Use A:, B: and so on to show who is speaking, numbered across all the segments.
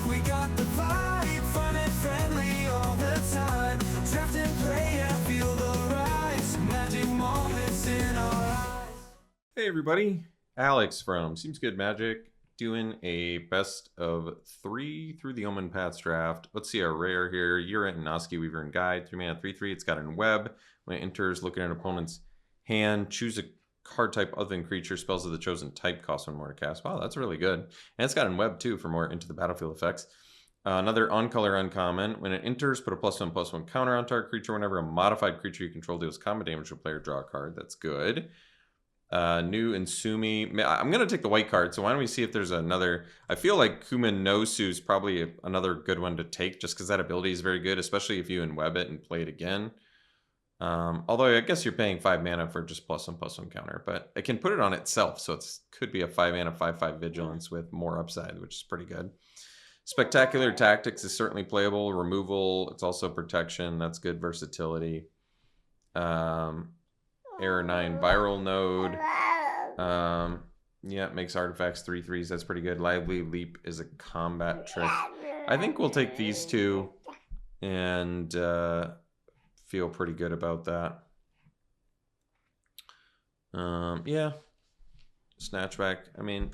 A: We got the vibe, fun and friendly all the time. Draft and play and feel the rise. Magic moments in our eyes.
B: Hey everybody, Alex from SeemsGoodMagic doing a best of 3 through the Omenpaths draft. Let's see our rare here. Urant and Noski Weaver and Guide, 3-mana, 3/3. It's got in web. When it enters, look at an opponent's hand, choose a card type other than creature. Spells of the chosen type cost 1 more to cast. Wow, that's really good. And it's got in web too for more into the battlefield effects. Another on-color uncommon. When it enters, put a +1/+1 counter on target creature. Whenever a modified creature you control deals combat damage to a player, draw a card. That's good. New Insumi. I'm going to take the white card, so why don't we see if there's another. I feel like Kuminosu is probably another good one to take, just because that ability is very good, especially if you in-web it and play it again. Although I guess you're paying 5 mana for just +1/+1 counter, but it can put it on itself, so it could be a 5 mana 5/5 vigilance with more upside, which is pretty good. Spectacular Tactics is certainly playable. Removal, it's also protection. That's good versatility. Error 9 Viral Node. Yeah, it makes artifacts 3/3s. That's pretty good. Lively Leap is a combat trick. I think we'll take these two and feel pretty good about that. Yeah. Snatchback. I mean,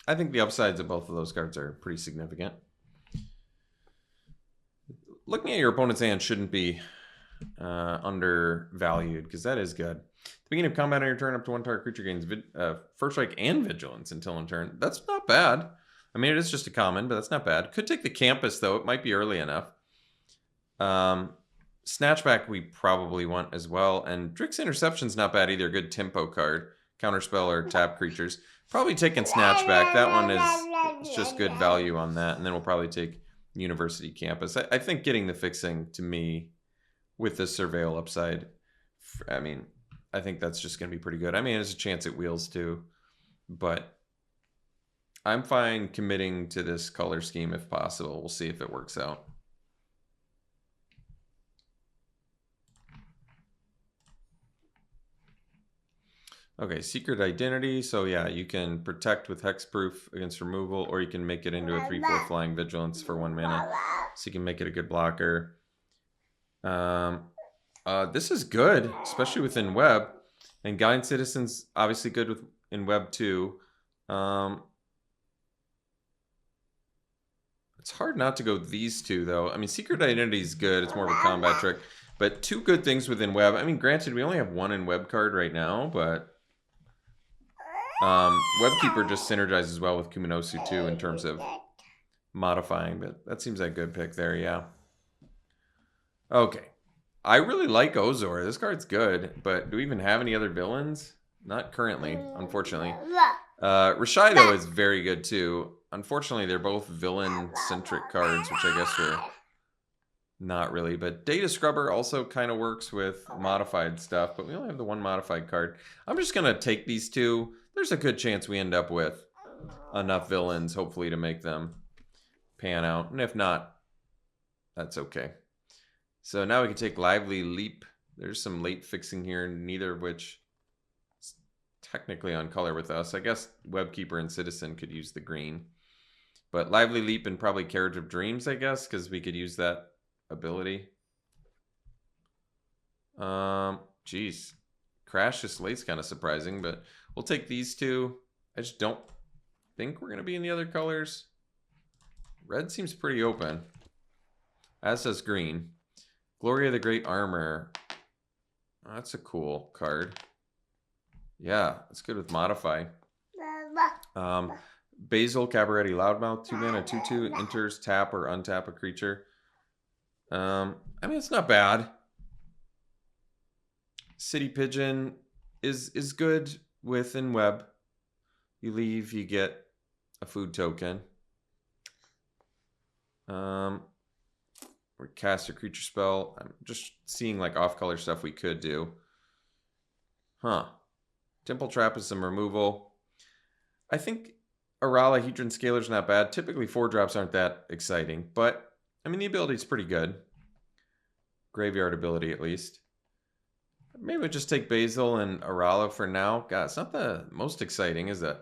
B: I think the upsides of both of those cards are pretty significant. Looking at your opponent's hand shouldn't be undervalued, because that is good. At the beginning of combat on your turn, up to 1 target creature gains first strike and vigilance until in turn. That's not bad. I mean, it is just a common, but that's not bad. Could take the campus, though. It might be early enough. Snatchback we probably want as well. And Drick's Interception's not bad either. Good tempo card. Counterspell or tap creatures. Probably taking Snatchback. That one is just good value on that. And then we'll probably take University Campus. I think getting the fixing, to me, with the Surveil upside, I mean, I think that's just going to be pretty good. I mean, there's a chance it wheels too, but I'm fine committing to this color scheme if possible. We'll see if it works out. Okay, Secret Identity. So yeah, you can protect with Hexproof against removal, or you can make it into a 3/4 flying vigilance for 1 mana. So you can make it a good blocker. This is good, especially within web, and Guiding Citizen's obviously good in web too. It's hard not to go these two though. I mean, Secret Identity is good. It's more of a combat trick, but two good things within web. I mean, granted, we only have 1 in web card right now, but Webkeeper just synergizes well with Kuminosu too in terms of modifying, but that seems like a good pick there, yeah. Okay. I really like Ozor. This card's good, but do we even have any other villains? Not currently, unfortunately. Rashido is very good too. Unfortunately, they're both villain-centric cards, which I guess are not really. But Data Scrubber also kind of works with modified stuff, but we only have the 1 modified card. I'm just going to take these two. There's a good chance we end up with enough villains, hopefully, to make them pan out. And if not, that's okay. So now we can take Lively Leap. There's some late fixing here, neither of which is technically on color with us. I guess Webkeeper and Citizen could use the green. But Lively Leap and probably Carriage of Dreams, I guess, because we could use that ability. Geez. Crash this late's kind of surprising, but we'll take these two. I just don't think we're going to be in the other colors. Red seems pretty open, as does green. Gloria the Great Armor. Oh, that's a cool card. Yeah, it's good with Modify. Basil Cabaretti Loudmouth, 2 mana, 2/2, enters, tap or untap a creature. I mean, it's not bad. City Pigeon is good within web. You leave, you get a food token. Or cast a creature spell. I'm just seeing like off-color stuff we could do. Huh. Temple Trap is some removal. I think Arala Hedron Scalar's not bad. Typically 4-drops aren't that exciting, but I mean the ability's pretty good. Graveyard ability at least. Maybe we'll just take Basil and Arala for now. God, it's not the most exciting, is it?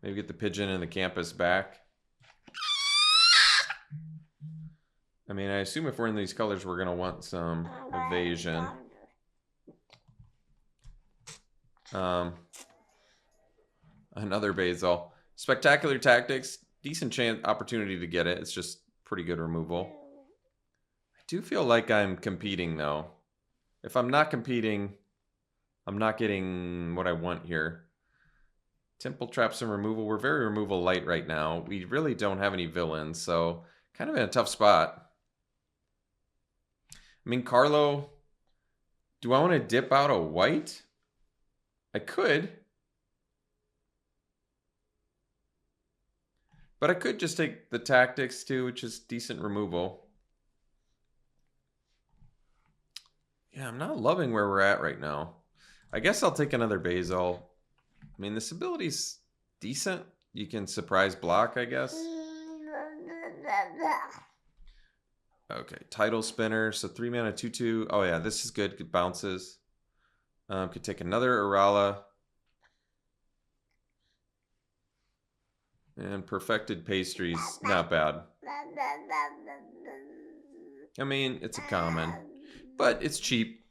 B: Maybe get the Pigeon and the Campus back. I mean, I assume if we're in these colors, we're going to want some evasion. Another Basil. Spectacular Tactics. Decent chance opportunity to get it. It's just pretty good removal. I do feel like I'm competing, though. If I'm not competing, I'm not getting what I want here. Temple Traps and removal. We're very removal light right now. We really don't have any villains, so kind of in a tough spot. I mean, Carlo, do I want to dip out a white? I could. But I could just take the Tactics too, which is decent removal. Yeah, I'm not loving where we're at right now. I guess I'll take another Basil. I mean, this ability's decent. You can surprise block, I guess. Okay, Tidal Spinner. So 3 mana, 2/2. Oh yeah, this is good. Good bounces. Could take another Urala. And Perfected Pastries, not bad. I mean, it's a common, but it's cheap.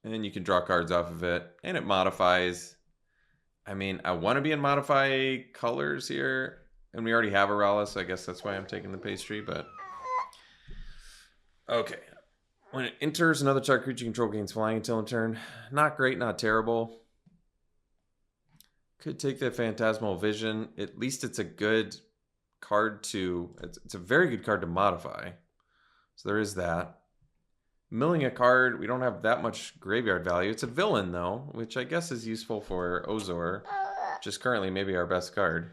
B: And you can draw cards off of it. And it modifies. I mean, I want to be in modify colors here. And we already have Urala, so I guess that's why I'm taking the pastry, but... Okay. When it enters, another target creature you control gains flying until end turn. Not great, not terrible. Could take the Phantasmal Vision. At least it's a good card to... It's a very good card to modify. So there is that. Milling a card, we don't have that much graveyard value. It's a villain, though, which I guess is useful for Ozor, which is currently maybe our best card.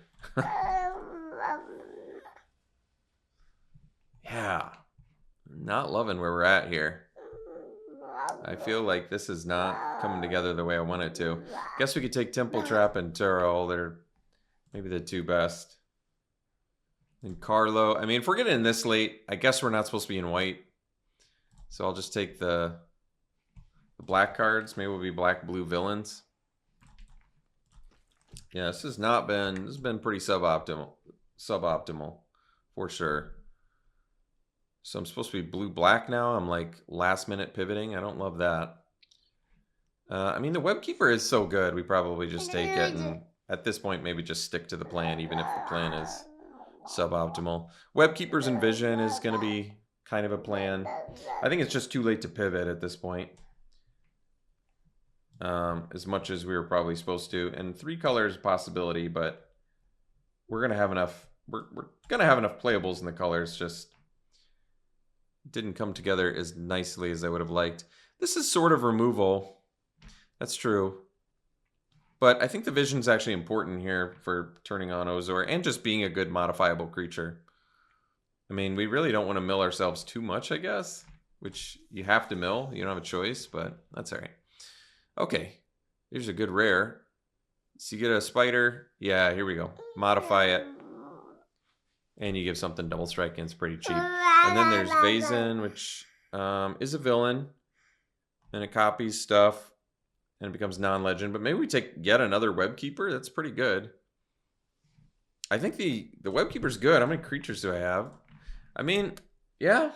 B: Yeah. Not loving where we're at here. I feel like this is not coming together the way I want it to. Guess we could take Temple Trap and Turo. They're maybe the two best. And Carlo. I mean, if we're getting in this late, I guess we're not supposed to be in white. So I'll just take the black cards. Maybe we'll be black-blue villains. Yeah, this has been pretty suboptimal for sure. So I'm supposed to be blue-black now. I'm like last-minute pivoting. I don't love that. I mean, the Webkeeper is so good. We probably just take it and at this point maybe just stick to the plan, even if the plan is suboptimal. Webkeeper's Envision is going to be kind of a plan. I think it's just too late to pivot at this point. As much as we were probably supposed to. And 3 colors possibility, but we're going to have enough. We're going to have enough playables in the colors, just... didn't come together as nicely as I would have liked. This is sort of removal. That's true. But I think the vision's actually important here for turning on Ozor and just being a good modifiable creature. I mean, we really don't want to mill ourselves too much, I guess. Which you have to mill. You don't have a choice, but that's all right. Okay. Here's a good rare. So you get a spider. Yeah, here we go. Modify it. And you give something double strike and it's pretty cheap. And then there's Vazen, which is a villain. And it copies stuff. And it becomes non-legend. But maybe we take yet another Webkeeper. That's pretty good. I think the Webkeeper's good. How many creatures do I have? I mean, yeah.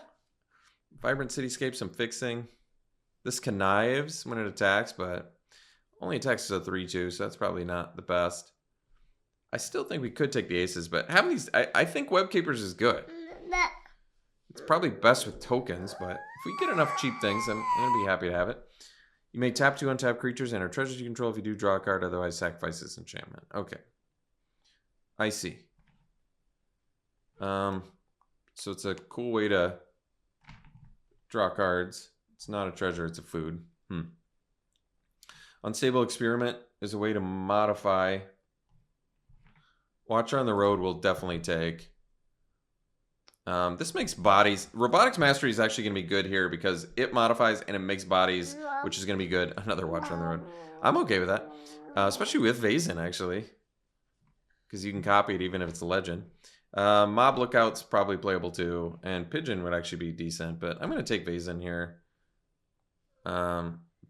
B: Vibrant Cityscapes I'm fixing. This connives when it attacks, but only attacks as a 3/2, so that's probably not the best. I still think we could take the aces, but having these, I think Webkeepers is good. It's probably best with tokens, but if we get enough cheap things, I'm going to be happy to have it. You may tap 2 untapped creatures and our treasures you control if you do draw a card, otherwise sacrifice this enchantment. Okay. I see. So it's a cool way to draw cards. It's not a treasure, it's a food. Unstable Experiment is a way to modify. Watcher on the Road will definitely take. This makes bodies. Robotics Mastery is actually going to be good here because it modifies and it makes bodies, which is going to be good. Another Watcher on the Road. I'm okay with that. Especially with Vazen, actually. Because you can copy it even if it's a legend. Mob Lookout's probably playable too. And Pigeon would actually be decent. But I'm going to take Vazen here.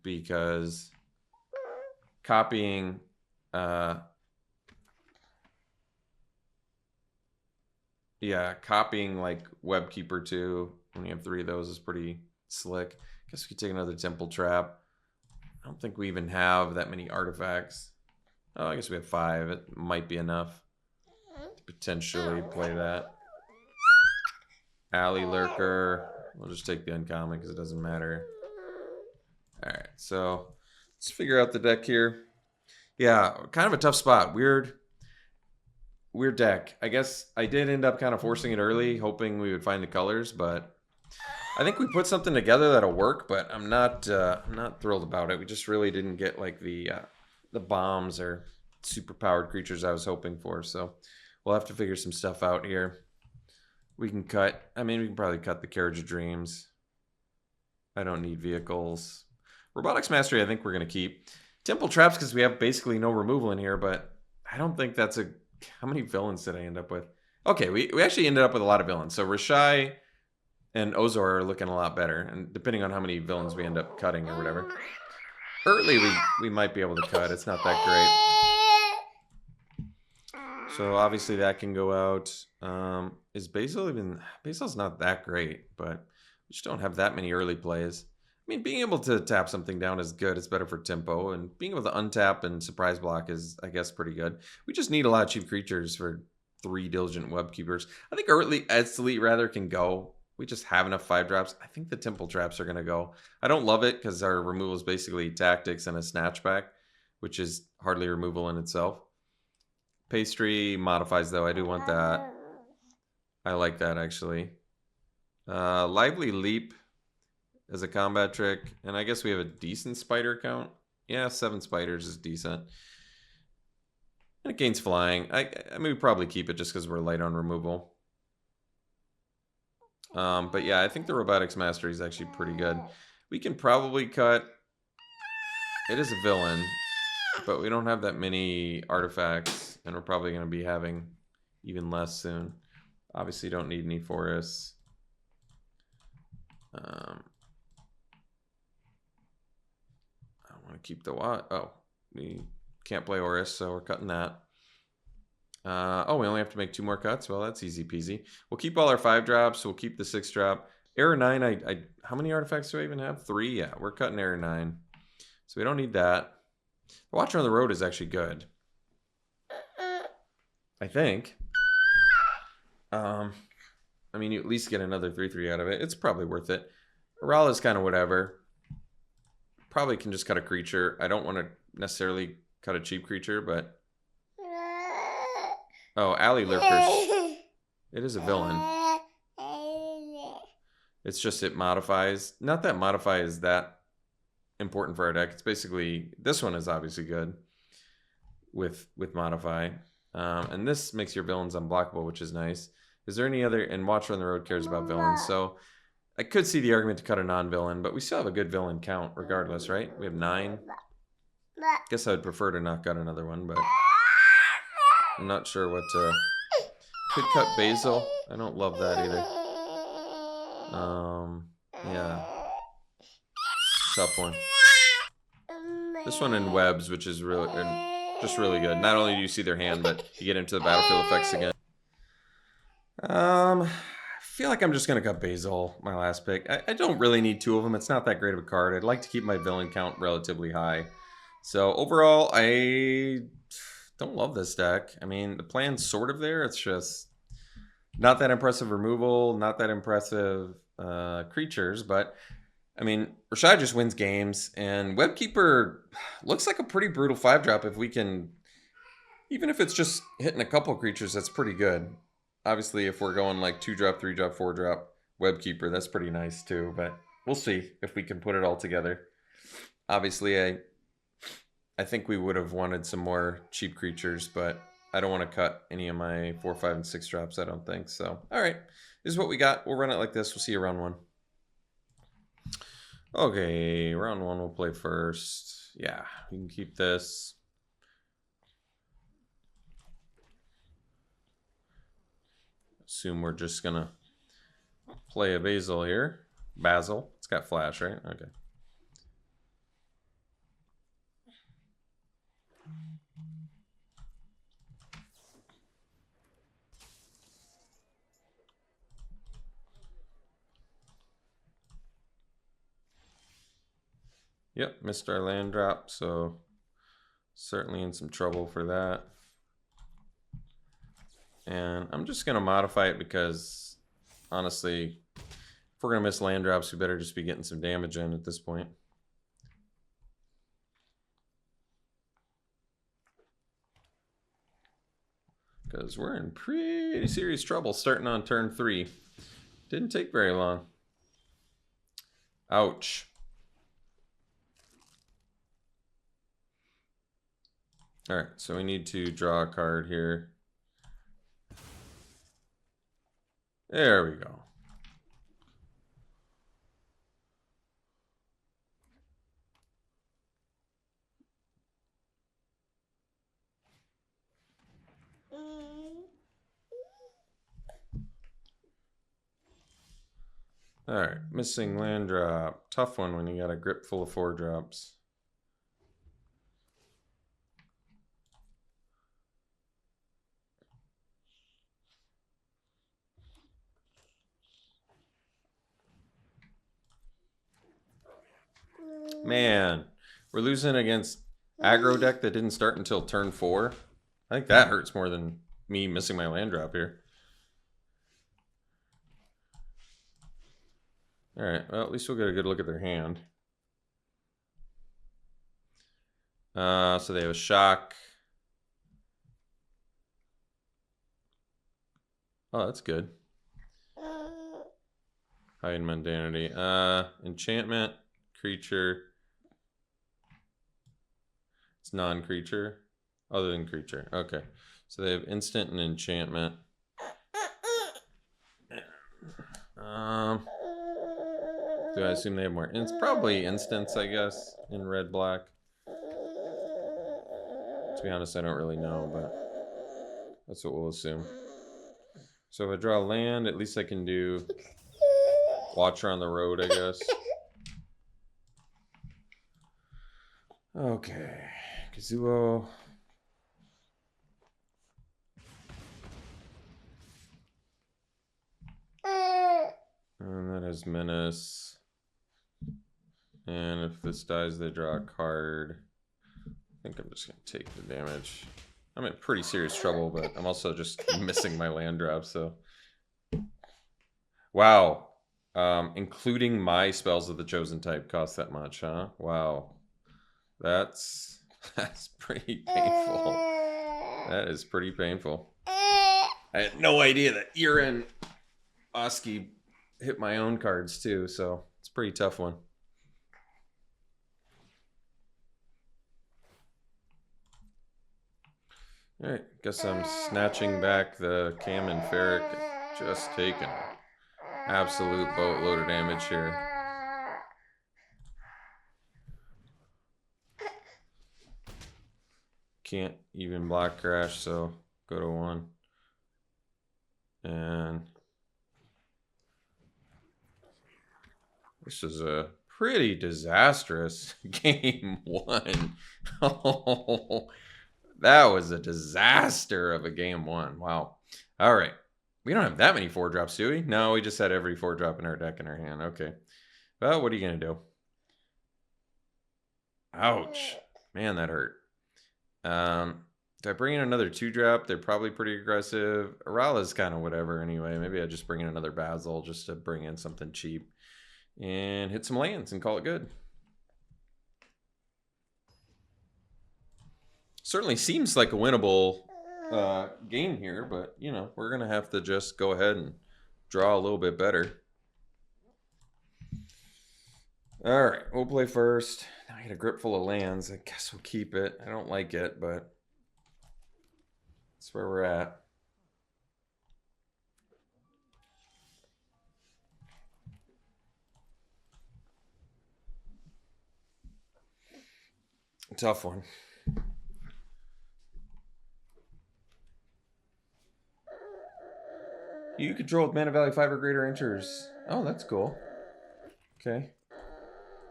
B: Because copying... yeah, copying like Webkeeper too When you have 3 of those, is pretty slick. Guess we could take another Temple Trap. I don't think we even have that many artifacts. Oh, I guess we have 5. It might be enough to potentially play that. Alley Lurker. We'll just take the uncommon because it doesn't matter. Alright, so let's figure out the deck here. Yeah, kind of a tough spot. Weird deck. I guess I did end up kind of forcing it early, hoping we would find the colors, but I think we put something together that'll work, but I'm not thrilled about it. We just really didn't get like the bombs or super powered creatures I was hoping for, so we'll have to figure some stuff out here. We can cut, I mean, we can probably cut the Carriage of Dreams. I don't need vehicles. Robotics Mastery I think we're going to keep. Temple Traps because we have basically no removal in here, but I don't think that's a... How many villains did I end up with? Okay, we actually ended up with a lot of villains. So Rashai and Ozor are looking a lot better, and depending on how many villains we end up cutting or whatever. Early we might be able to cut. It's not that great. So obviously that can go out. Is Basil even... Basil's not that great, but we just don't have that many early plays. I mean, being able to tap something down is good. It's better for tempo, and being able to untap and surprise block is, I guess, pretty good. We just need a lot of cheap creatures for 3 Diligent Webkeepers. I think early Elite rather can go. We just have enough 5-drops. I think the Temple Traps are going to go. I don't love it because our removal is basically tactics and a snatchback, which is hardly removal in itself. Pastry modifies, though. I do want that. I like that, actually. Lively Leap as a combat trick, and I guess we have a decent spider count. Yeah, 7 spiders is decent. And it gains flying. I mean, we probably keep it just because we're light on removal. But yeah, I think the Robotics Mastery is actually pretty good. We can probably cut... It is a villain, but we don't have that many artifacts, and we're probably going to be having even less soon. Obviously, don't need any forests. I want to keep the what? Oh, we can't play Horus, so we're cutting that. Oh, we only have to make 2 more cuts? Well, that's easy peasy. We'll keep all our 5-drops. We'll keep the 6-drop. Error 9, how many artifacts do I even have? 3? Yeah, we're cutting Error 9. So we don't need that. The Watcher on the Road is actually good. I think. I mean, you at least get another 3/3 out of it. It's probably worth it. Arala is kind of whatever. Probably can just cut a creature. I don't want to necessarily cut a cheap creature, but... Oh, Alley Lurkers. It is a villain. It's just it modifies. Not that modify is that important for our deck. It's basically... This one is obviously good with modify. And this makes your villains unblockable, which is nice. Is there any other... And Watcher on the Road cares about villains, so... I could see the argument to cut a non-villain, but we still have a good villain count regardless, right? We have 9. Guess I would prefer to not cut another one, but I'm not sure what to... Could cut Basil. I don't love that either. Yeah. Tough one. This one in Webs, which is really, just really good. Not only do you see their hand, but you get into the battlefield effects again. I feel like I'm just going to cut Basil, my last pick. I don't really need 2 of them. It's not that great of a card. I'd like to keep my villain count relatively high. So overall, I don't love this deck. I mean, the plan's sort of there. It's just not that impressive removal, not that impressive creatures. But, I mean, Rashai just wins games. And Webkeeper looks like a pretty brutal 5-drop if we can... Even if it's just hitting a couple creatures, that's pretty good. Obviously, if we're going like 2-drop, 3-drop, 4-drop Webkeeper, that's pretty nice too. But we'll see if we can put it all together. Obviously, I think we would have wanted some more cheap creatures, but I don't want to cut any of my 4, 5, and 6 drops, I don't think. So, all right. This is what we got. We'll run it like this. We'll see you round 1. Okay, round 1 we'll play first. Yeah, we can keep this. Assume we're just gonna play a Basil here. Basil. It's got flash, right? Okay. Yep, missed our land drop, so certainly in some trouble for that. And I'm just going to modify it because, honestly, if we're going to miss land drops, we better just be getting some damage in at this point. Because we're in pretty serious trouble starting on turn 3. Didn't take very long. Ouch. Alright, so we need to draw a card here. There we go. Alright, missing land drop. Tough one when you got a grip full of 4 drops. Man, we're losing against aggro deck that didn't start until turn 4. I think that hurts more than me missing my land drop here. Alright, well, at least we'll get a good look at their hand. So they have a shock. Oh, that's good. Hide mundanity. Enchantment, creature. It's non-creature. Other than creature. Okay. So they have instant and enchantment. Do I assume they have more? It's probably instants, I guess, in red black. To be honest, I don't really know, but that's what we'll assume. So if I draw land, at least I can do Watcher on the Road, I guess. Okay. Kazuo. And that is Menace. And if this dies, they draw a card. I think I'm just going to take the damage. I'm in pretty serious trouble, but I'm also just missing my land drop, so. Wow. Including my spells of the chosen type cost that much, huh? Wow. That's pretty painful. That is pretty painful. I had no idea that Ira and Oski hit my own cards too, so it's a pretty tough one. Alright, guess I'm snatching back the Cam and Ferric. Just taking an absolute boatload of damage here. Can't even block crash, so go to 1. And this is a pretty disastrous game 1. Oh, that was a disaster of a game 1. Wow. All right. We don't have that many 4-drops, do we? No, we just had every 4-drop in our deck in our hand. Okay. Well, what are you going to do? Ouch. Man, that hurt. Do I bring in another 2-drop? They're probably pretty aggressive. Arala's kind of whatever anyway. Maybe I just bring in another Basil just to bring in something cheap. And hit some lands and call it good. Certainly seems like a winnable game here, but, you know, we're going to have to just go ahead and draw a little bit better. All right, we'll play first. Now I get a grip full of lands. I guess we'll keep it. I don't like it, but that's where we're at. Tough one. You control with mana value 5 or greater enters. Oh, that's cool. Okay.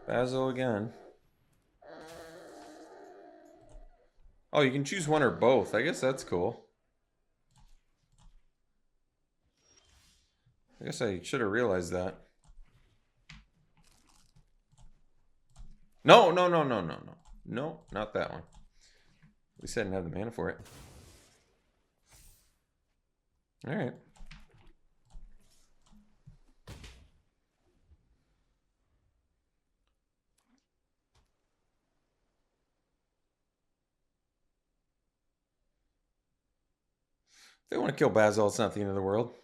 B: Basil again. Oh, you can choose one or both. I guess that's cool. I guess I should have realized that. No, no, no, no, no, no. No, not that one. At least I didn't have the mana for it. Alright. If they want to kill Basil, it's not the end of the world.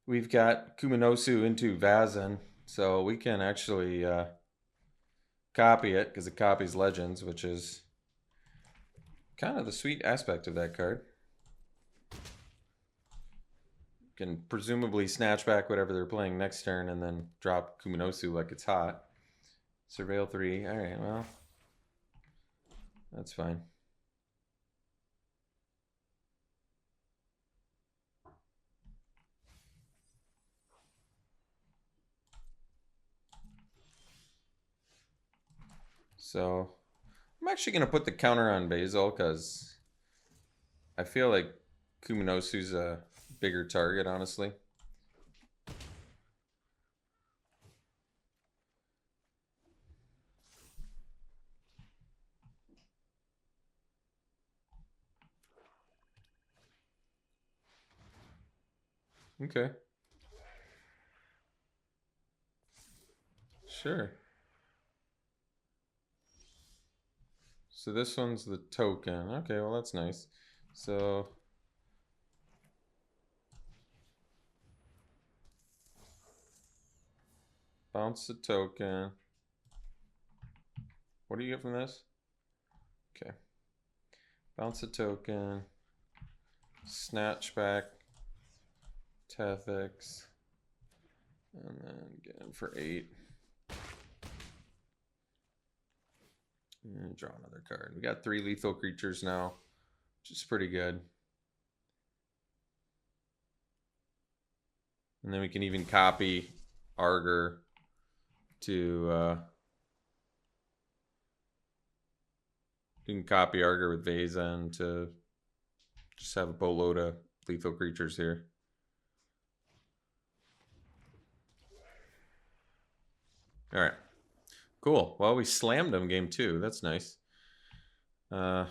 B: We've got Kuminosu into Vazan, so we can actually copy it because it copies Legends, which is kind of the sweet aspect of that card. Can presumably snatch back whatever they're playing next turn and then drop Kuminosu like it's hot. Surveil 3. Alright, well, that's fine. So I'm actually going to put the counter on Basil because I feel like Kuminosu's a bigger target, honestly. Okay. Sure. So this one's the token. Okay, well that's nice. So bounce the token. What do you get from this? Okay. Bounce a token. Snatch back. Tethix. And then get in for 8. And draw another card. We got 3 lethal creatures now, which is pretty good. And then we can even copy Arger to you can copy Arger with Vazan to just have a boatload of lethal creatures here. All right. Cool. Well, we slammed them game 2. That's nice. I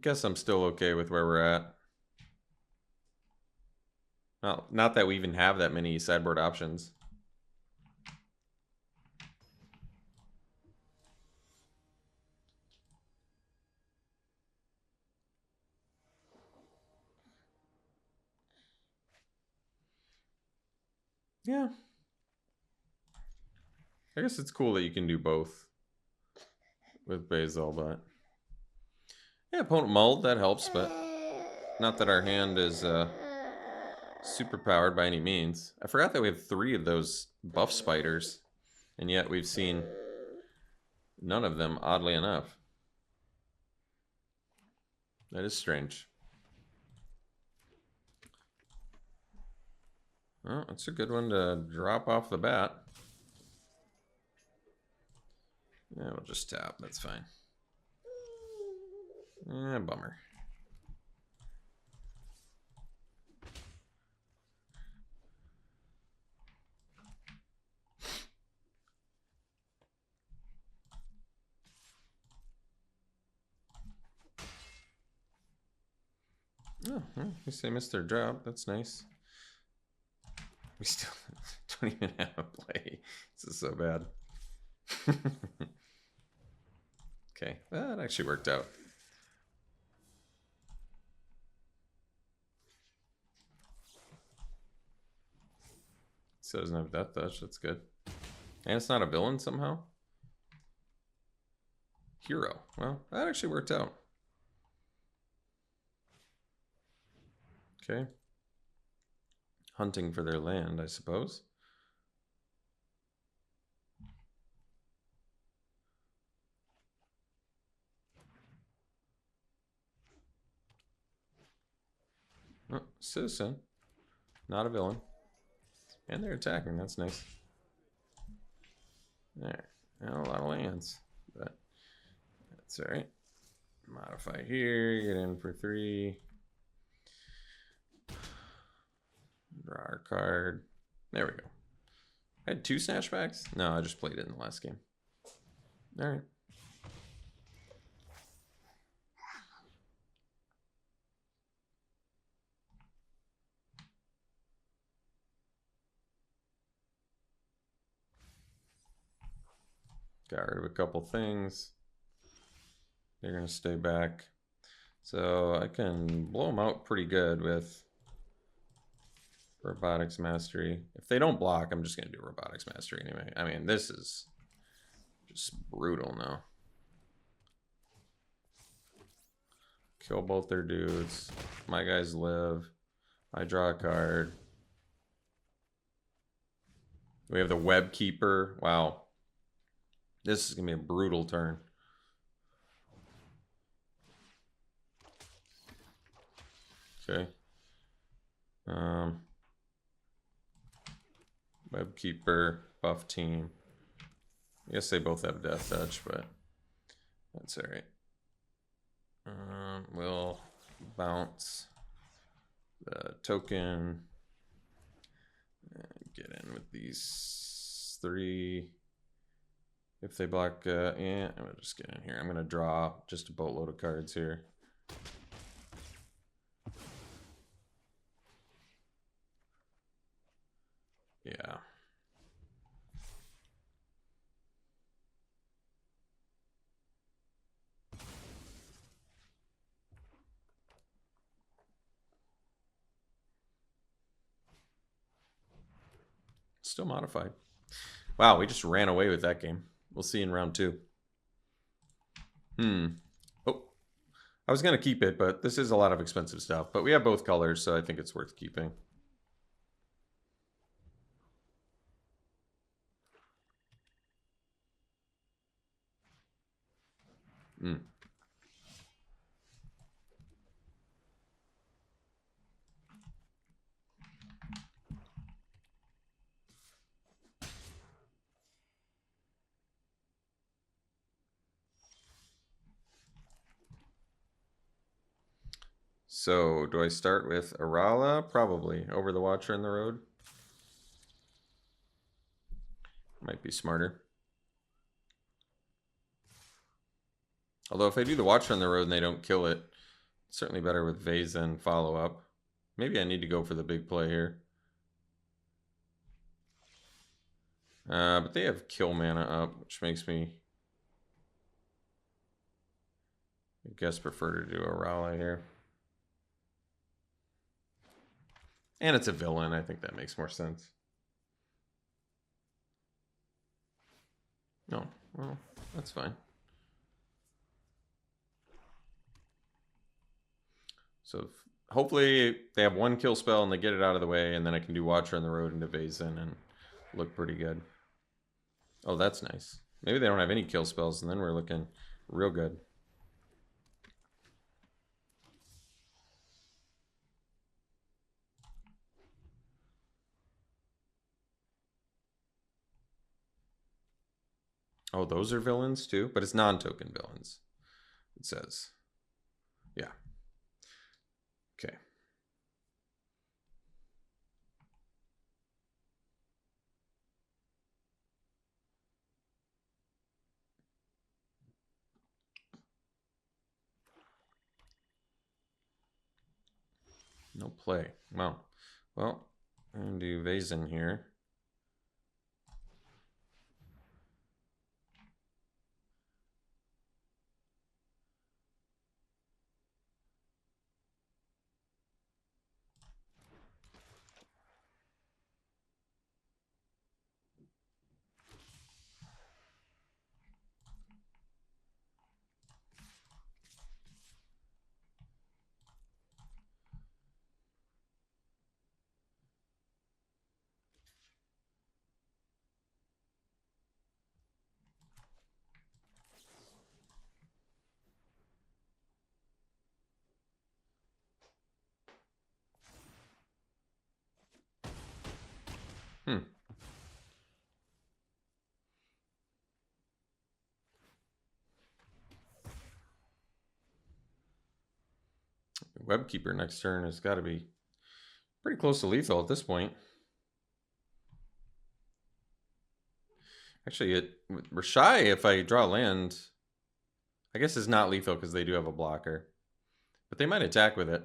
B: guess I'm still okay with where we're at. Not that we even have that many sideboard options. Yeah. I guess it's cool that you can do both with Basil, but yeah, opponent mulled, that helps, but not that our hand is super powered by any means. I forgot that we have 3 of those buff spiders, and yet we've seen none of them, oddly enough. That is strange. Well, it's a good one to drop off the bat. Yeah, we'll just tap. That's fine. Bummer. Oh, well, at least they missed their drop. That's nice. We still don't even have a play. This is so bad. Okay, that actually worked out. So it doesn't have Death Touch. That's good. And it's not a villain somehow. Hero. Well, that actually worked out. Okay. Hunting for their land, I suppose. Oh, citizen. Not a villain. And they're attacking. That's nice. There. Well, a lot of lands. But that's alright. Modify here. Get in for 3. Draw our card. There we go. I had 2 snatchbacks? No, I just played it in the last game. All right. Got rid of a couple things. They're going to stay back. So I can blow them out pretty good with Robotics Mastery. If they don't block, I'm just going to do Robotics Mastery anyway. I mean, this is just brutal now. Kill both their dudes. My guys live. I draw a card. We have the Web Keeper. Wow. This is going to be a brutal turn. Okay. Web Keeper, buff team. I guess they both have Death Touch, but that's all right. We'll bounce the token and get in with these 3. If they block, yeah, I'm gonna just get in here. I'm gonna draw just a boatload of cards here. Yeah. Still modified. Wow, we just ran away with that game. We'll see in round 2. Oh, I was going to keep it, but this is a lot of expensive stuff. But we have both colors, so I think it's worth keeping. So, do I start with Arala? Probably. Over the Watcher in the Road? Might be smarter. Although if I do the Watcher on the Road and they don't kill it, it's certainly better with Vase and follow-up. Maybe I need to go for the big play here. But they have kill mana up, which makes me, I guess, prefer to do Arala here. And it's a villain. I think that makes more sense. No, well, that's fine. So hopefully they have 1 kill spell and they get it out of the way, and then I can do Watcher on the Road into Vazen and look pretty good. Oh, that's nice. Maybe they don't have any kill spells, and then we're looking real good. Oh, those are villains too? But it's non-token villains, it says. Yeah. Okay. No play. Wow. Well, I'm going to do Vazen here. Webkeeper next turn has got to be pretty close to lethal at this point. Actually, we're shy if I draw land. I guess it's not lethal because they do have a blocker. But they might attack with it.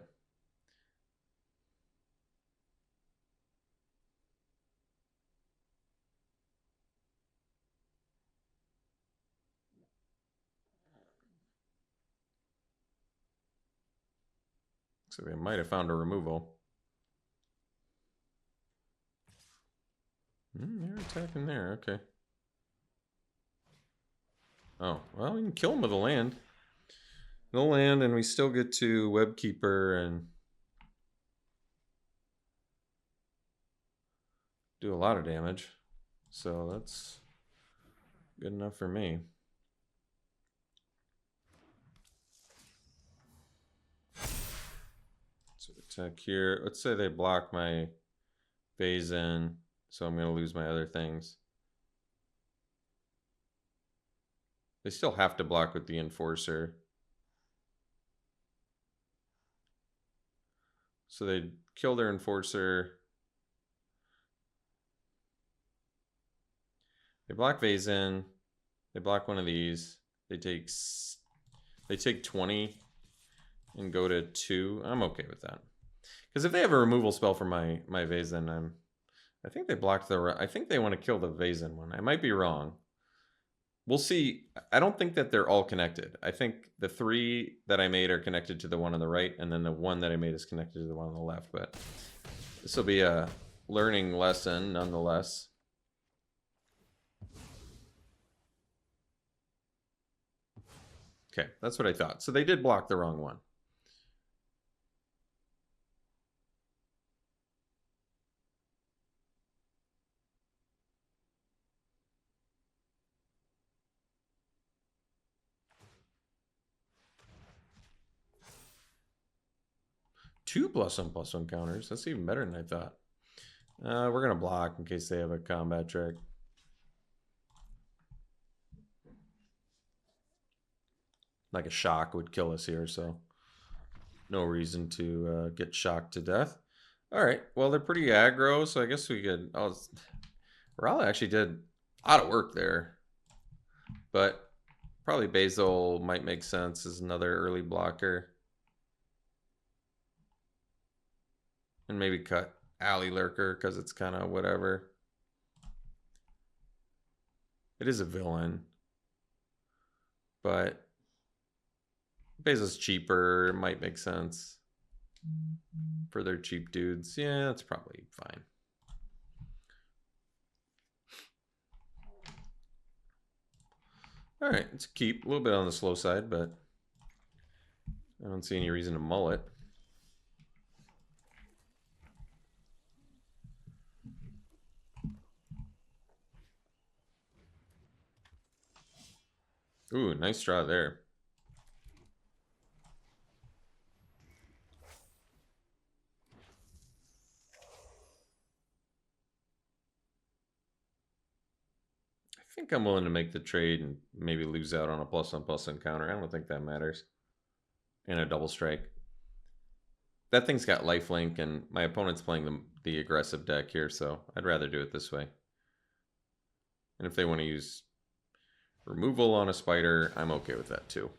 B: So they might have found a removal. They're attacking there, okay. Oh, well, we can kill him with a land. No land, and we still get to Webkeeper and do a lot of damage. So that's good enough for me. So attack here. Let's say they block my phase in, so I'm going to lose my other things. They still have to block with the Enforcer. So they kill their Enforcer. They block phase in. They block one of these. They take 20 and go to 2. I'm okay with that. Because if they have a removal spell for my Vazen, I think they blocked I think they want to kill the Vazen one. I might be wrong. We'll see. I don't think that they're all connected. I think the 3 that I made are connected to the one on the right, and then the one that I made is connected to the one on the left. But this will be a learning lesson nonetheless. Okay, that's what I thought. So they did block the wrong one. Two +1/+1 counters. That's even better than I thought. We're going to block in case they have a combat trick. Like a shock would kill us here, so no reason to get shocked to death. All right, well, they're pretty aggro, so I guess we could... Oh, Raleigh actually did a lot of work there. But probably Basil might make sense as another early blocker. And maybe cut Alley Lurker because it's kind of whatever. It is a villain. But Basil's cheaper. It might make sense for their cheap dudes. Yeah, that's probably fine. All right, it's a keep. A little bit on the slow side, but I don't see any reason to mull it. Ooh, nice draw there. I think I'm willing to make the trade and maybe lose out on a +1/+1 counter. I don't think that matters. And a double strike. That thing's got lifelink, and my opponent's playing the aggressive deck here, so I'd rather do it this way. And if they want to use removal on a spider, I'm okay with that too.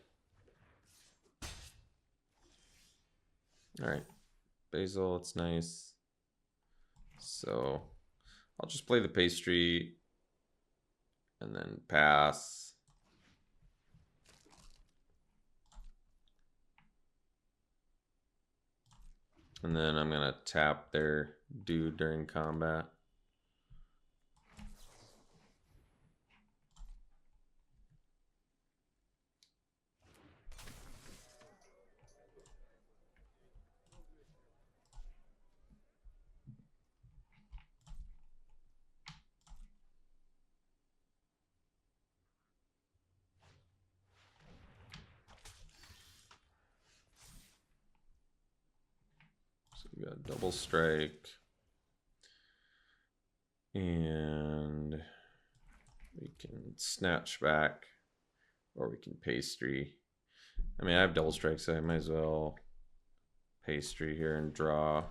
B: All right, Basil, it's nice. So I'll just play the pastry and then pass. And then I'm going to tap their dude during combat. We got double strike. And we can snatch back, or we can pastry. I mean, I have double strike, so I might as well pastry here and draw.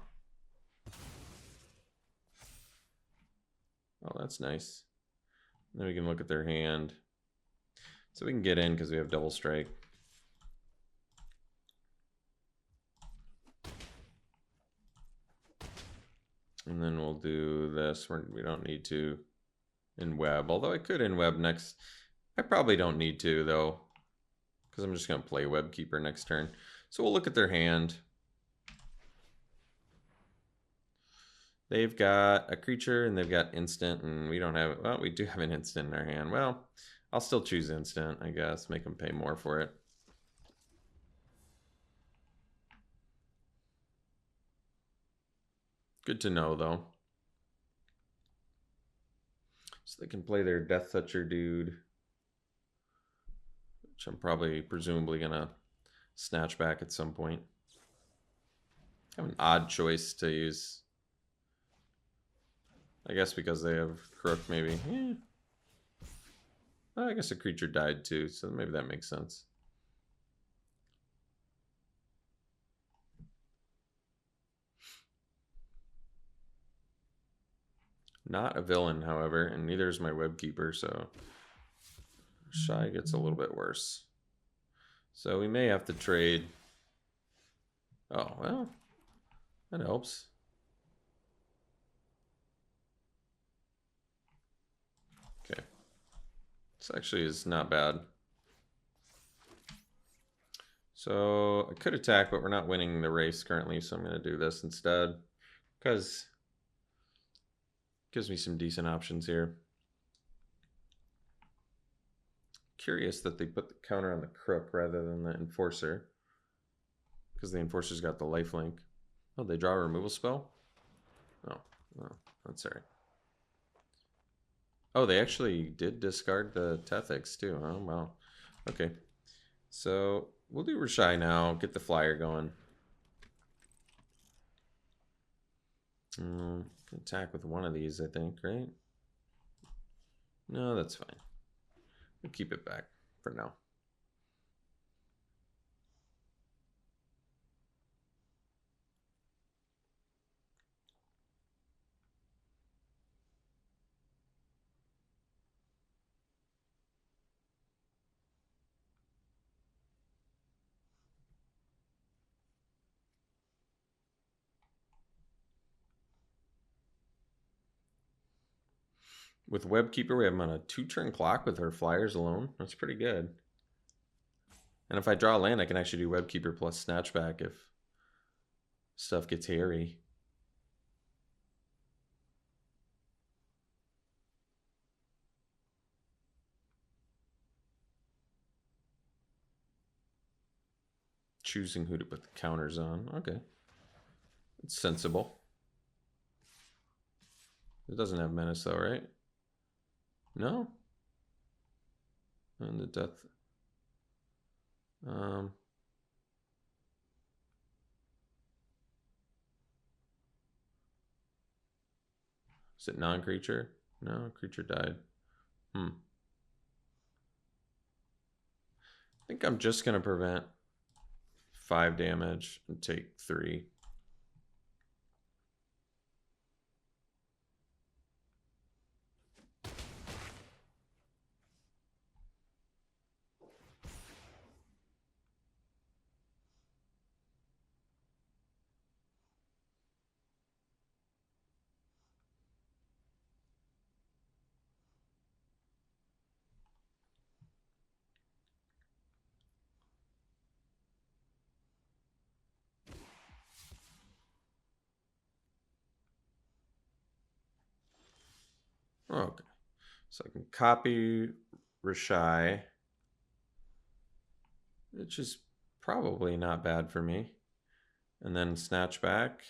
B: Oh, that's nice. Then we can look at their hand. So we can get in because we have double strike. And then we'll do this. We don't need to in web, although I could in web next. I probably don't need to though, because I'm just going to play web keeper next turn. So we'll look at their hand. They've got a creature and they've got instant, and we don't have, well, we do have an instant in our hand. Well, I'll still choose instant, I guess, make them pay more for it. Good to know, though. So they can play their Death Toucher dude, which I'm presumably going to snatch back at some point. I have an odd choice to use. I guess because they have Crook, maybe. Yeah. Oh, I guess a creature died too, so maybe that makes sense. Not a villain, however, and neither is my Webkeeper, so Shy gets a little bit worse. So we may have to trade. Oh, well, that helps. Okay. This actually is not bad. So I could attack, but we're not winning the race currently, so I'm going to do this instead, because it gives me some decent options here. Curious that they put the counter on the Crook rather than the Enforcer, because the Enforcer's got the lifelink. Oh, they draw a removal spell? Oh, that's all right. Oh, they actually did discard the Tethix too. Oh, wow. Okay. So we'll do Rashai now. Get the flyer going. Attack with one of these, I think, right? No, that's fine. We'll keep it back for now. With Webkeeper, we have them on a 2-turn clock with our flyers alone. That's pretty good. And if I draw a land, I can actually do Webkeeper plus Snatchback if stuff gets hairy. Choosing who to put the counters on. Okay. It's sensible. It doesn't have menace though, right? No? And the death. Is it non-creature? No, creature died. I think I'm just going to prevent 5 damage and take 3. Okay, so I can copy Rashai, which is probably not bad for me, and then snatch back.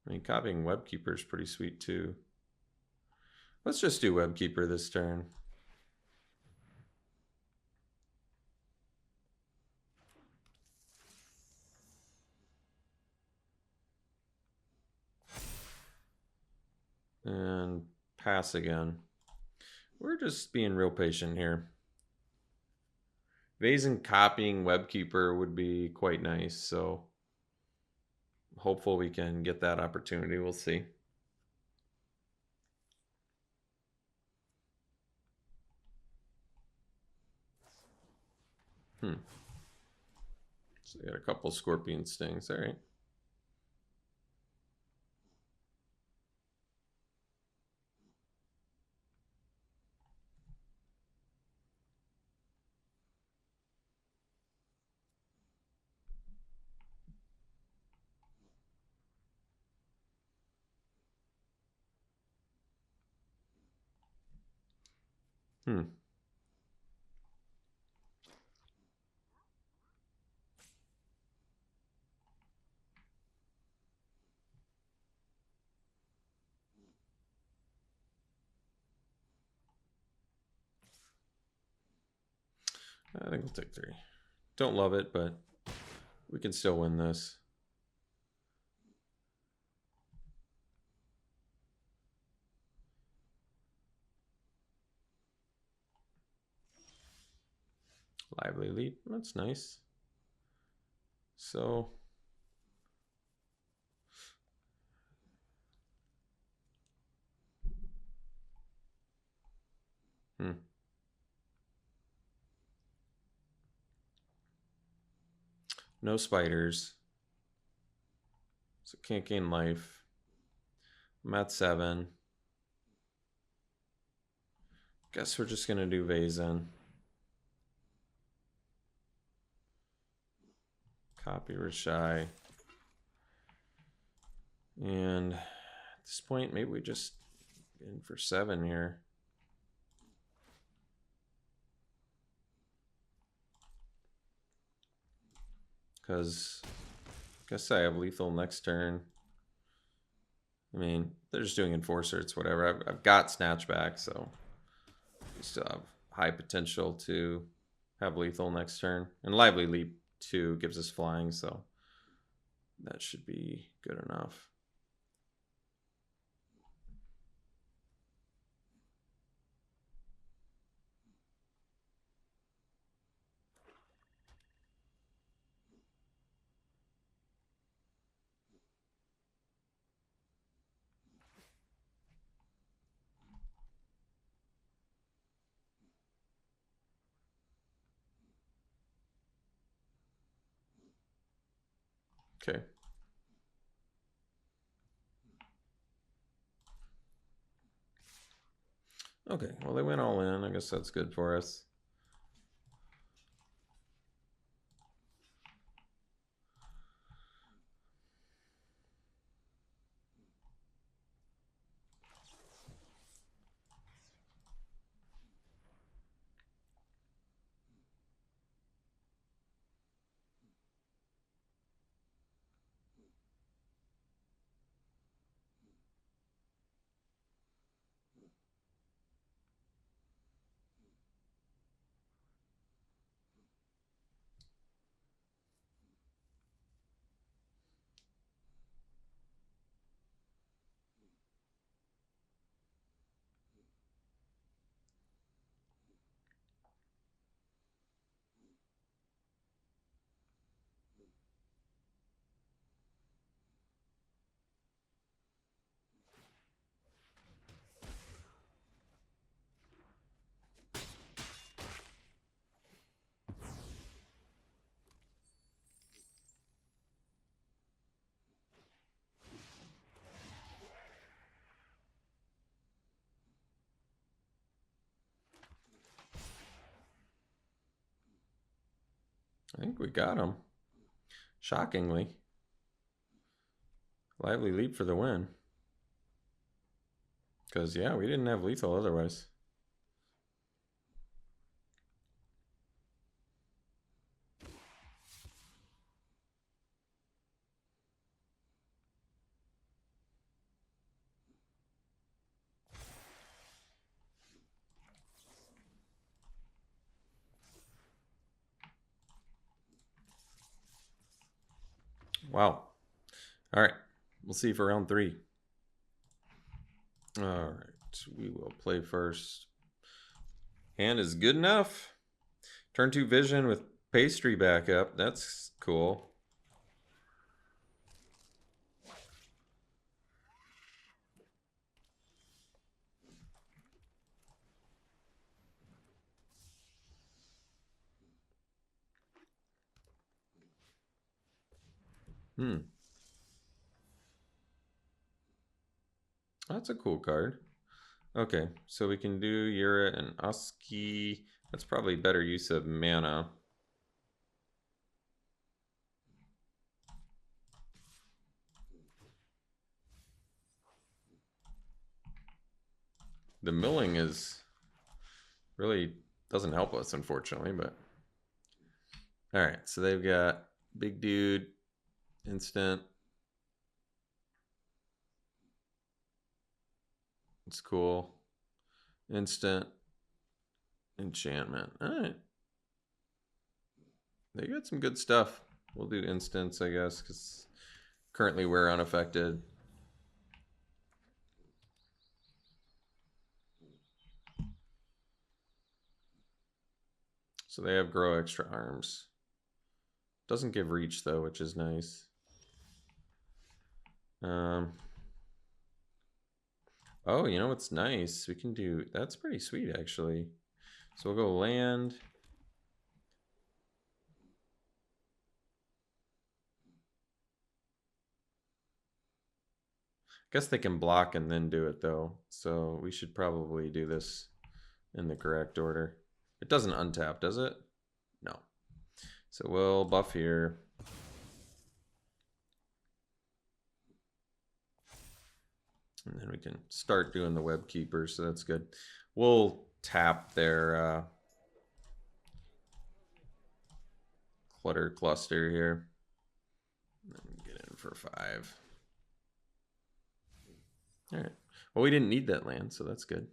B: I mean, copying Webkeeper is pretty sweet too. Let's just do Webkeeper this turn. And pass again. We're just being real patient here. Vase and copying Webkeeper would be quite nice, so hopeful we can get that opportunity. We'll see. So we got a couple scorpion stings. All right. I think we'll take 3. Don't love it, but we can still win this. Lively leap. That's nice. So no spiders. So can't gain life. I'm at 7. Guess we're just gonna do Vazen. Copy Rashai. And at this point, maybe we just in for 7 here. Because I guess I have lethal next turn. I mean, they're just doing Enforcer, it's whatever. I've got Snatchback, so we still have high potential to have lethal next turn. And Lively Leap 2 gives us flying, so that should be good enough. Okay. Okay, well, they went all in. I guess that's good for us. I think we got him. Shockingly. Lively Leap for the win. Because, yeah, we didn't have lethal otherwise. Wow. All right. We'll see for round 3. All right. We will play first. Hand is good enough. Turn 2 vision with pastry backup. That's cool. That's a cool card. Okay, so we can do Yura and Oski. That's probably better use of mana. The milling is really doesn't help us, unfortunately, but all right, so they've got big dude, instant. It's cool. Instant, enchantment. All right. They got some good stuff. We'll do instants, I guess, because currently we're unaffected. So they have grow extra arms. Doesn't give reach though, which is nice. Oh, you know what's nice? We can do, that's pretty sweet actually. So we'll go land. Guess they can block and then do it though. So we should probably do this in the correct order. It doesn't untap, does it? No. So we'll buff here. And then we can start doing the web keeper, so that's good. We'll tap their clutter cluster here. And get in for 5. All right. Well, we didn't need that land, so that's good.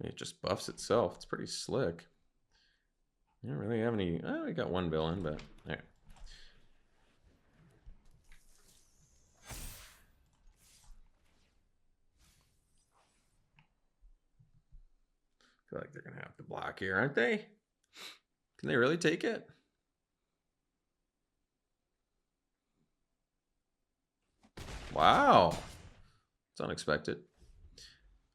B: It just buffs itself. It's pretty slick. You don't really have any. Oh, we got one villain, but all right. I feel like they're gonna have to block here, aren't they? Can they really take it? Wow, it's unexpected.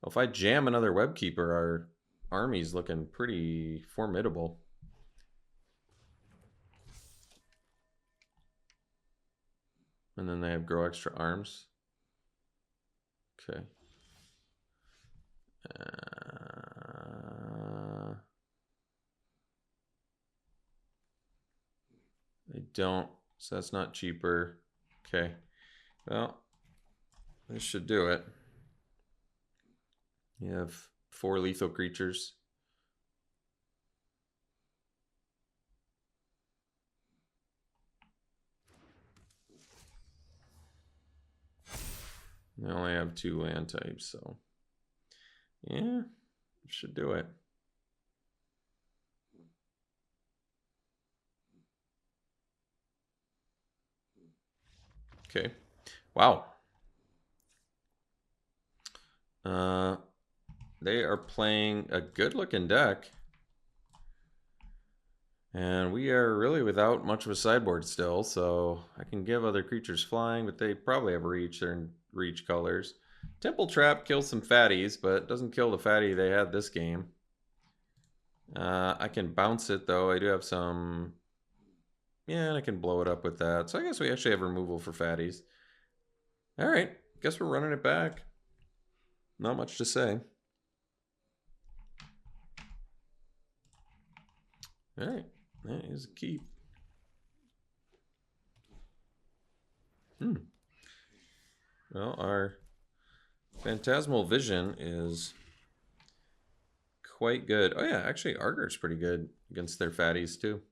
B: Well, if I jam another webkeeper, our army's looking pretty formidable. And then they have grow extra arms. Okay. They don't, so that's not cheaper. Okay. Well, this should do it. You have 4 lethal creatures. They only have 2 land types, so yeah, should do it. Okay. Wow. They are playing a good looking deck. And we are really without much of a sideboard still, so I can give other creatures flying, but they probably have reach. They're in reach colors. Temple Trap kills some fatties, but doesn't kill the fatty they had this game. I can bounce it though. I do have some. Yeah, and I can blow it up with that. So I guess we actually have removal for fatties. All right, guess we're running it back. Not much to say. All right, that is a keep. Well, our Phantasmal Vision is quite good. Oh yeah, actually Arger's pretty good against their fatties too.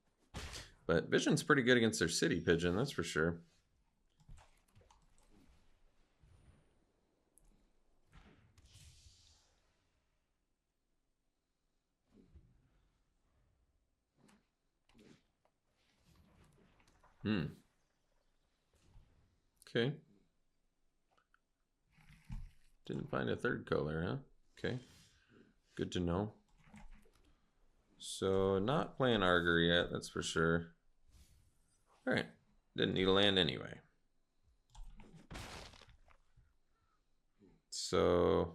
B: But Vision's pretty good against their City Pigeon, that's for sure. Okay. Didn't find a third color, huh? Okay. Good to know. So not playing Arger yet, that's for sure. All right. Didn't need a land anyway. So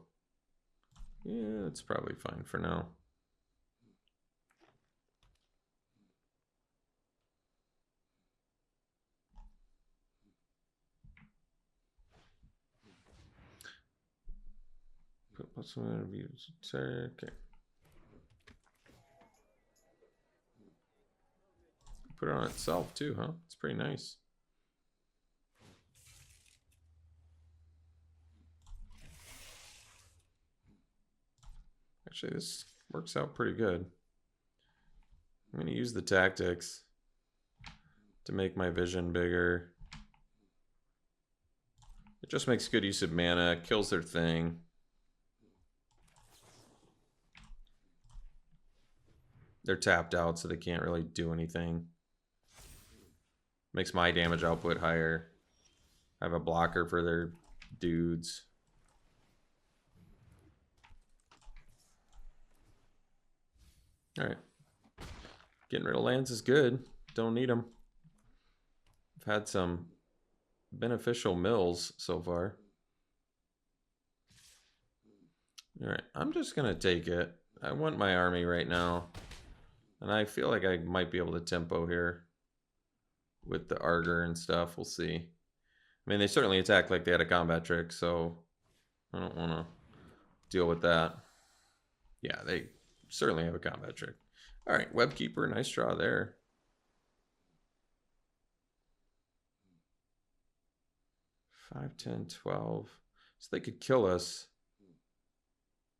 B: yeah, it's probably fine for now. Okay. Put it on itself too, huh? It's pretty nice. Actually, this works out pretty good. I'm going to use the tactics to make my vision bigger. It just makes good use of mana, kills their thing. They're tapped out, so they can't really do anything. Makes my damage output higher. I have a blocker for their dudes. Alright. Getting rid of lands is good. Don't need them. I've had some beneficial mills so far. Alright, I'm just going to take it. I want my army right now. And I feel like I might be able to tempo here with the Arger and stuff. We'll see. I mean, they certainly attack like they had a combat trick, so I don't want to deal with that. Yeah, they certainly have a combat trick. All right, Webkeeper, nice draw there. Five, 10, 12. So they could kill us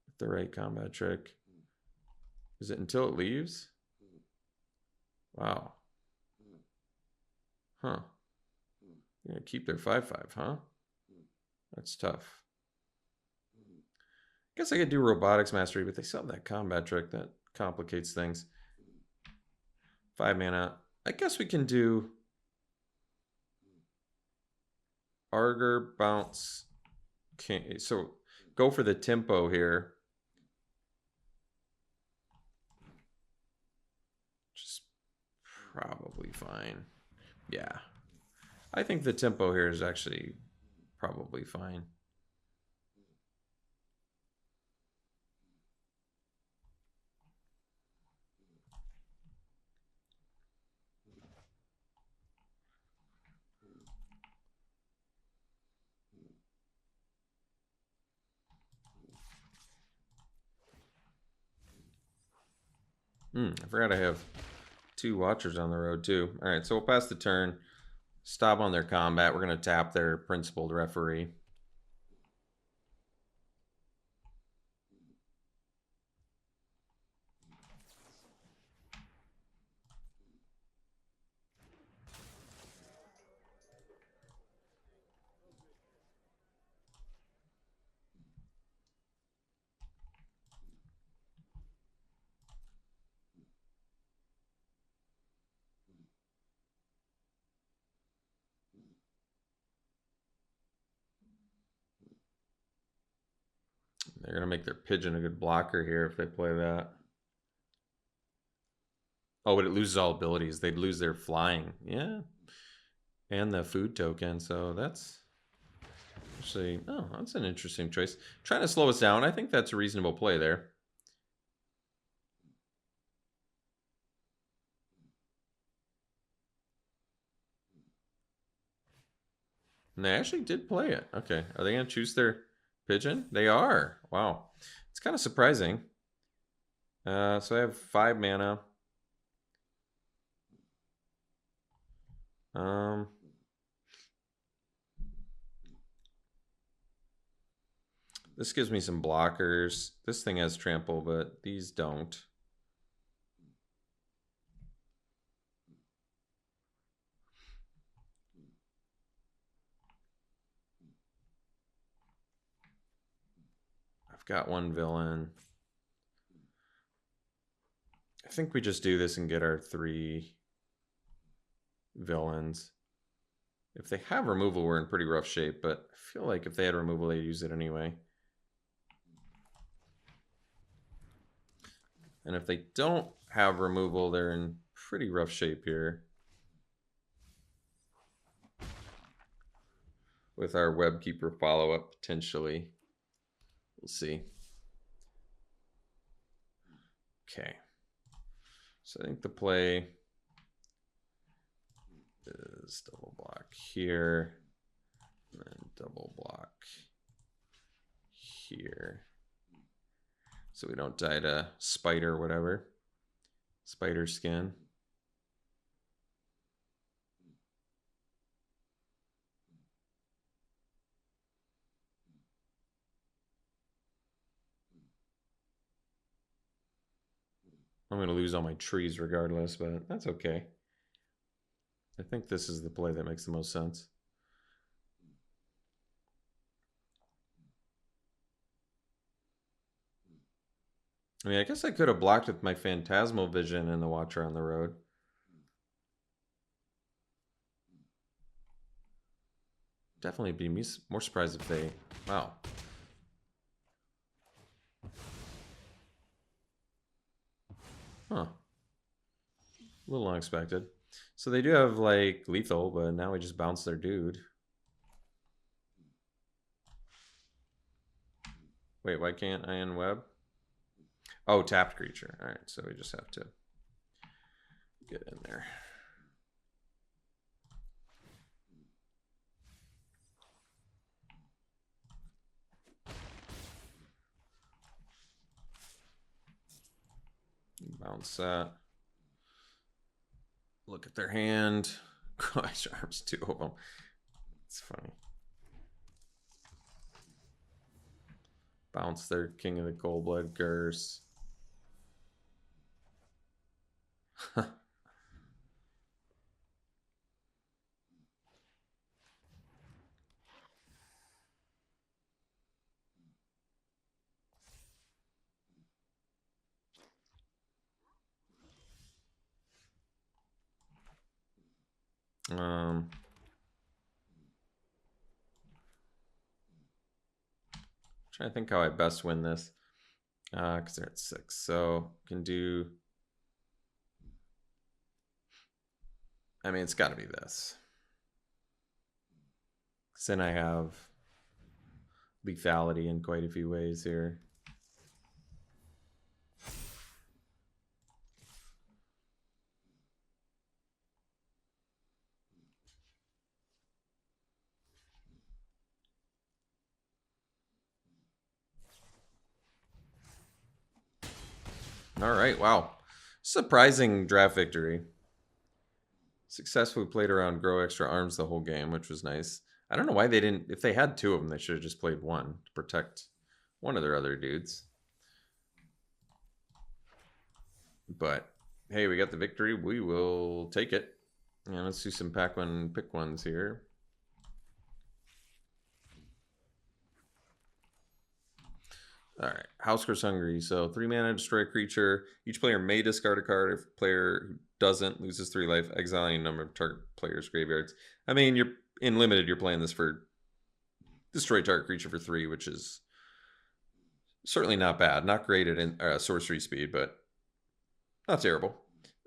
B: with the right combat trick. Is it until it leaves? Wow. Huh. You're gonna keep their 5/5, huh? That's tough. Guess I could do Robotics Mastery, but they still have that combat trick that complicates things. 5 mana. I guess we can do Arger, bounce. Okay, so go for the tempo here. Just probably fine. Yeah. I think the tempo here is actually probably fine. I forgot I have 2 Watchers on the road too. All right, so we'll pass the turn. Stop on their combat. We're going to tap their Principled Referee. They're going to make their Pigeon a good blocker here if they play that. Oh, but it loses all abilities. They'd lose their flying. Yeah. And the food token. So that's actually, oh, that's an interesting choice. Trying to slow us down. I think that's a reasonable play there. And they actually did play it. Okay. Are they going to choose their Pigeon? They are. Wow. It's kind of surprising. So I have 5 mana. This gives me some blockers. This thing has trample, but these don't. I've got 1 villain. I think we just do this and get our 3 villains. If they have removal, we're in pretty rough shape, but I feel like if they had removal, they'd use it anyway. And if they don't have removal, they're in pretty rough shape here. With our Webkeeper follow-up, potentially. We'll see. Okay. So I think the play is double block here, and then double block here. So we don't die to spider or whatever. Spider skin. I'm going to lose all my trees regardless, but that's okay. I think this is the play that makes the most sense. I mean, I guess I could have blocked with my Phantasmal Vision and the Watcher on the road. Definitely be more surprised if they... Wow. Huh. A little unexpected. So they do have, like, lethal, but now we just bounce their dude. Wait, why can't I unweb? Oh, tapped creature. All right, so we just have to get in there. Bounce that. Look at their hand. Gosh, arms, two of them. It's funny. Bounce their King of the Coldblood Curse. Trying to think how I best win this. Because they're at 6. So can do... I mean, it's got to be this. Because then I have lethality in quite a few ways here. All right, wow. Surprising draft victory. Successfully played around Grow Extra Arms the whole game, which was nice. I don't know why they didn't... If they had 2 of them, they should have just played 1 to protect one of their other dudes. But, hey, we got the victory. We will take it. And let's do some pack one, pick ones here. All right, House Grows Hungry. So 3 mana, destroy a creature. Each player may discard a card. If a player who doesn't loses 3 life, exiling a number of target players' graveyards. I mean, you're in limited. You're playing this for destroy target creature for 3, which is certainly not bad. Not great at sorcery speed, but not terrible.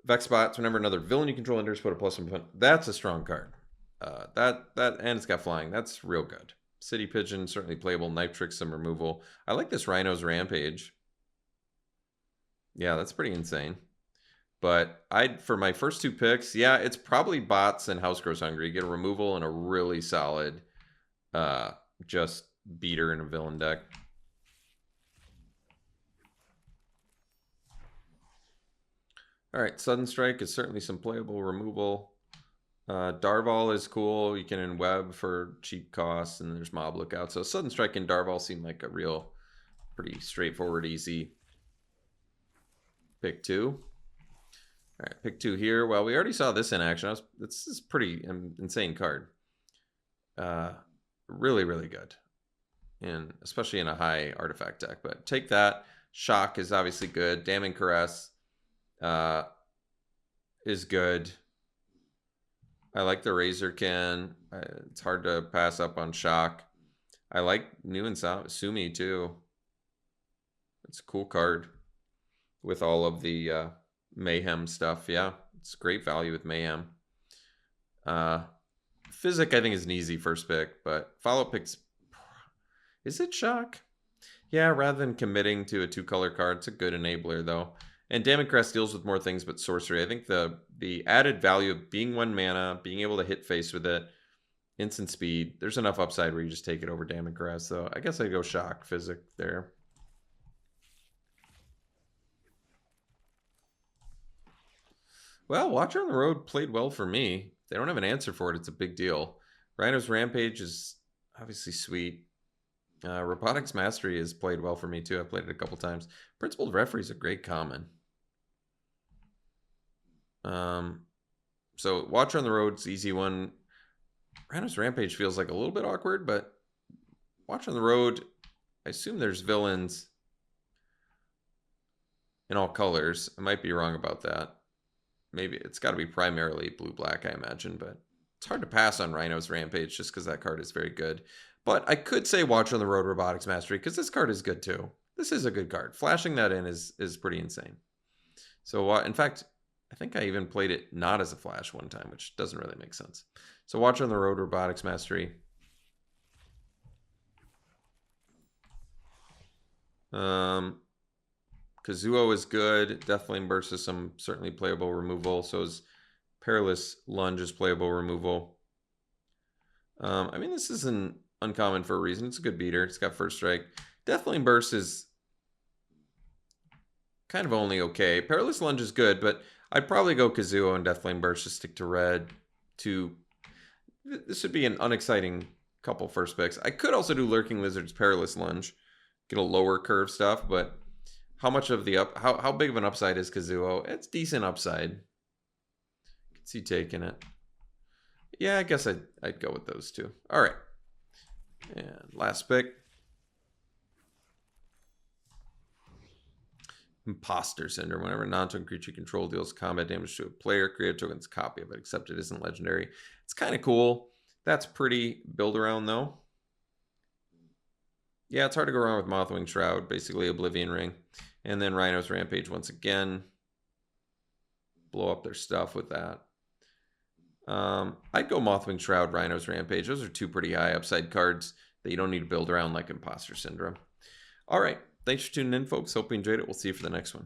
B: Vex spots. Whenever another villain you control enters, put a +1. That's a strong card. That and it's got flying. That's real good. City Pigeon, certainly playable. Knife Trick, some removal. I like this Rhino's Rampage. Yeah, that's pretty insane. But for my first 2 picks, yeah, it's probably bots and House Grows Hungry. Get a removal and a really solid just beater in a villain deck. All right, Sudden Strike is certainly some playable removal. Darval is cool. You can in-web for cheap costs, and there's Mob Lookout. So Sudden Strike and Darval seem like a real, pretty straightforward, easy pick 2. All right, pick 2 here. Well, we already saw this in action. This is pretty insane card. Really, really good, and especially in a high artifact deck. But take that. Shock is obviously good. Damning Caress is good. I like the Razorkin. It's hard to pass up on Shock. I like New and Sumi too. It's a cool card with all of the Mayhem stuff. Yeah, it's great value with Mayhem. Physic, I think, is an easy first pick, but follow-up picks... Is it Shock? Yeah, rather than committing to a 2-color card, it's a good enabler though. And Damon Crest deals with more things but sorcery. I think the added value of being 1 mana, being able to hit face with it, instant speed, there's enough upside where you just take it over Damon Crest. So I guess I'd go Shock Physic there. Well, Watcher on the Road played well for me. If they don't have an answer for it, it's a big deal. Rhino's Rampage is obviously sweet. Robotics Mastery has played well for me too. I've played it a couple times. Principled Referee is a great common. So Watcher on the Road's easy one. Rhino's Rampage feels like a little bit awkward, but Watcher on the Road, I assume there's villains in all colors. I might be wrong about that. Maybe it's got to be primarily blue-black, I imagine, but it's hard to pass on Rhino's Rampage just because that card is very good. But I could say Watcher on the Road Robotics Mastery because this card is good too. This is a good card. Flashing that in is pretty insane. So, in fact, I think I even played it not as a flash one time, which doesn't really make sense. So Watcher on the Road Robotics Mastery. Kazuo is good. Deathflame Burst is some certainly playable removal. So is Perilous Lunge is playable removal. I mean, this isn't uncommon for a reason. It's a good beater. It's got first strike. Deathflame Burst is kind of only okay. Perilous Lunge is good, but I'd probably go Kazuo and Deathflame Burst to stick to red. This would be an unexciting couple first picks. I could also do Lurking Lizard's Perilous Lunge, get a lower curve stuff, but how much of the how big of an upside is Kazuo? It's decent upside. I can see taking it. Yeah, I guess I'd go with those two. All right. And last pick. Imposter Syndrome. Whenever a non-token creature control deals combat damage to a player, create a token's copy of it, except it isn't legendary. It's kind of cool. That's pretty build around though. Yeah, it's hard to go wrong with Mothwing Shroud, basically Oblivion Ring. And then Rhino's Rampage once again. Blow up their stuff with that. I'd go Mothwing Shroud, Rhino's Rampage. Those are two pretty high upside cards that you don't need to build around like Imposter Syndrome. All right. Thanks for tuning in, folks. Hope you enjoyed it. We'll see you for the next one.